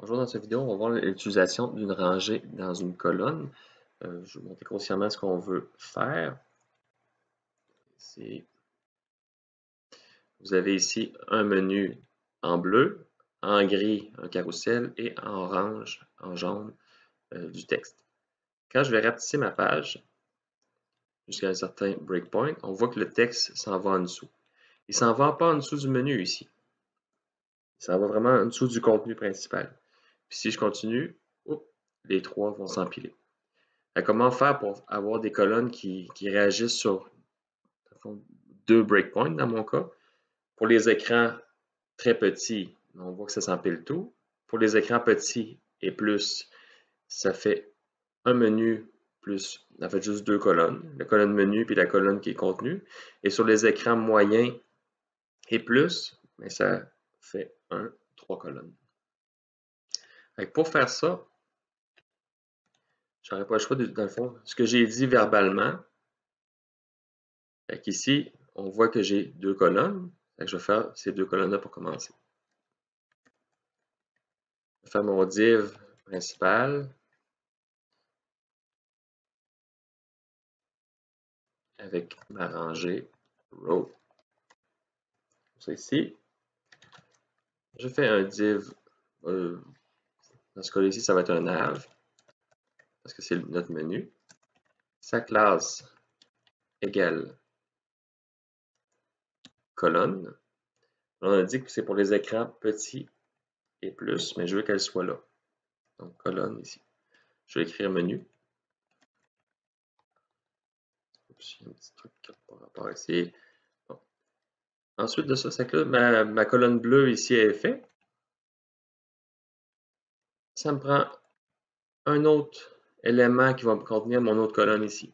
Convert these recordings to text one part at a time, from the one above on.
Bonjour, dans cette vidéo, on va voir l'utilisation d'une rangée dans une colonne. Je vais vous montrer grossièrement ce qu'on veut faire. Vous avez ici un menu en bleu, en gris, un carrousel et en orange, en jaune, du texte. Quand je vais rapetisser ma page jusqu'à un certain breakpoint, on voit que le texte s'en va en dessous. Il ne s'en va pas en dessous du menu ici. Il s'en va vraiment en dessous du contenu principal. Puis si je continue, les trois vont s'empiler. Comment faire pour avoir des colonnes qui réagissent sur deux breakpoints dans mon cas? Pour les écrans très petits, on voit que ça s'empile tout. Pour les écrans petits et plus, ça fait un menu plus, en fait juste deux colonnes, la colonne menu puis la colonne qui est contenue. Et sur les écrans moyens et plus, mais ça fait trois colonnes. Pour faire ça, je n'aurais pas le choix, dans le fond, ce que j'ai dit verbalement. Ici, on voit que j'ai deux colonnes. Je vais faire ces deux colonnes-là pour commencer. Je vais faire mon div principal avec ma rangée row. Ça ici. Je fais un div. Dans ce cas ici, ça va être un nav parce que c'est notre menu. Sa classe égale colonne. On a dit que c'est pour les écrans petits et plus, mais je veux qu'elle soit là. Donc, colonne ici. Je vais écrire menu. Oups, il y a un petit truc par rapport ici. Bon. Ensuite de ça, c'est que là, ma colonne bleue ici est faite. Ça me prend un autre élément qui va me contenir mon autre colonne ici.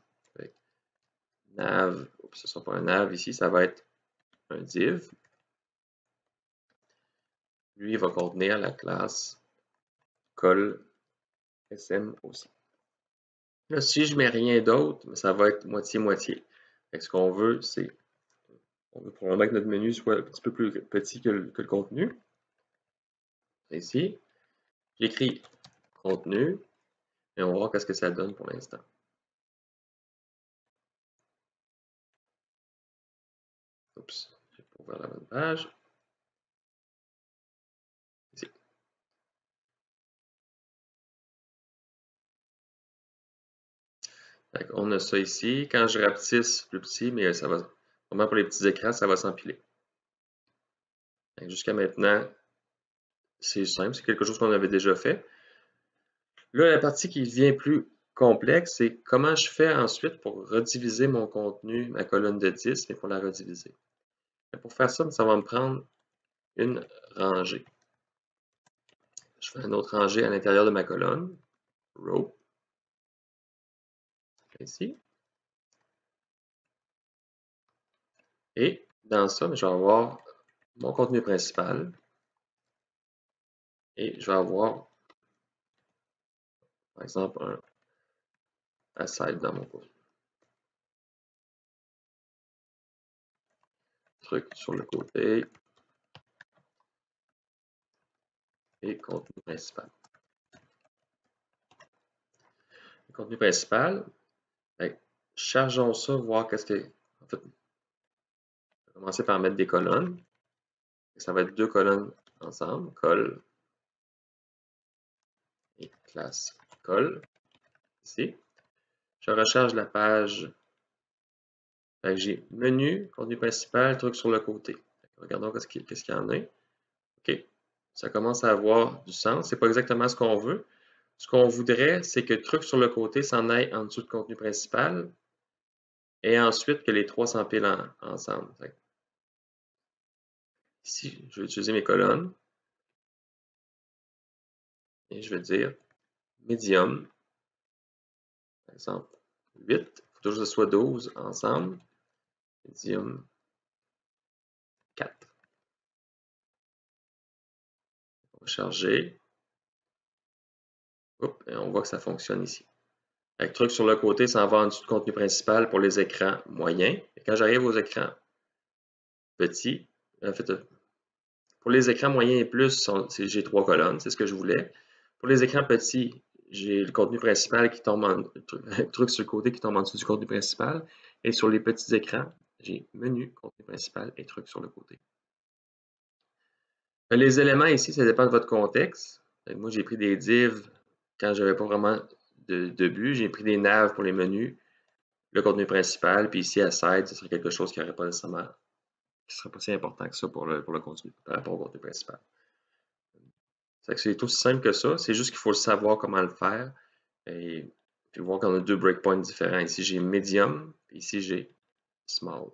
Nav, oups, ce ne sera pas un nav ici, ça va être un div. Lui, il va contenir la classe col SM aussi. Là, si je ne mets rien d'autre, ça va être moitié-moitié. Ce qu'on veut, c'est on veut probablement que notre menu soit un petit peu plus petit que le contenu. Ici, j'écris contenu et on va voir ce que ça donne pour l'instant. Oups, j'ai pas ouvert la bonne page. Ici. On a ça ici. Quand je rapetisse plus petit, mais ça va vraiment pour les petits écrans, ça va s'empiler. Jusqu'à maintenant, c'est simple, c'est quelque chose qu'on avait déjà fait. Là, la partie qui devient plus complexe, c'est comment je fais ensuite pour rediviser mon contenu, ma colonne de 10, mais pour la rediviser. Pour faire ça, ça va me prendre une rangée. Je fais une autre rangée à l'intérieur de ma colonne, row, ici. Et dans ça, je vais avoir mon contenu principal et je vais avoir, par exemple, un aside dans mon contenu. Truc sur le côté et contenu principal. Le contenu principal, chargeons ça, voir qu'est-ce que. En fait, je vais commencer par mettre des colonnes. Ça va être deux colonnes ensemble, col et classe col. Ici. Je recharge la page. J'ai menu, contenu principal, truc sur le côté. Regardons qu'est-ce qu'il y en a. OK. Ça commence à avoir du sens. Ce n'est pas exactement ce qu'on veut. Ce qu'on voudrait, c'est que le truc sur le côté s'en aille en dessous de contenu principal et ensuite que les trois s'empilent ensemble. Ici, je vais utiliser mes colonnes et je vais dire medium, par exemple 8. Il faut toujours que ce soit 12 ensemble. Medium 4. On va charger. Et on voit que ça fonctionne ici. Le truc sur le côté s'en va en dessous de contenu principal pour les écrans moyens. Et quand j'arrive aux écrans petits, en fait, Pour les écrans moyens et plus, j'ai 3 colonnes, c'est ce que je voulais. Pour les écrans petits, j'ai le contenu principal qui tombe en truc sur le côté qui tombe en dessous du contenu principal. Et sur les petits écrans, j'ai menu, contenu principal et truc sur le côté. Les éléments ici, ça dépend de votre contexte. Moi, j'ai pris des divs quand je n'avais pas vraiment de but. J'ai pris des navs pour les menus, le contenu principal, puis ici à side, ce serait quelque chose qui n'aurait pas nécessairement, qui serait pas si important que ça pour le contenu, par rapport au contenu principal. C'est aussi simple que ça, c'est juste qu'il faut savoir comment le faire. Et puis voir qu'on a deux breakpoints différents. Ici, j'ai medium, puis ici, j'ai small.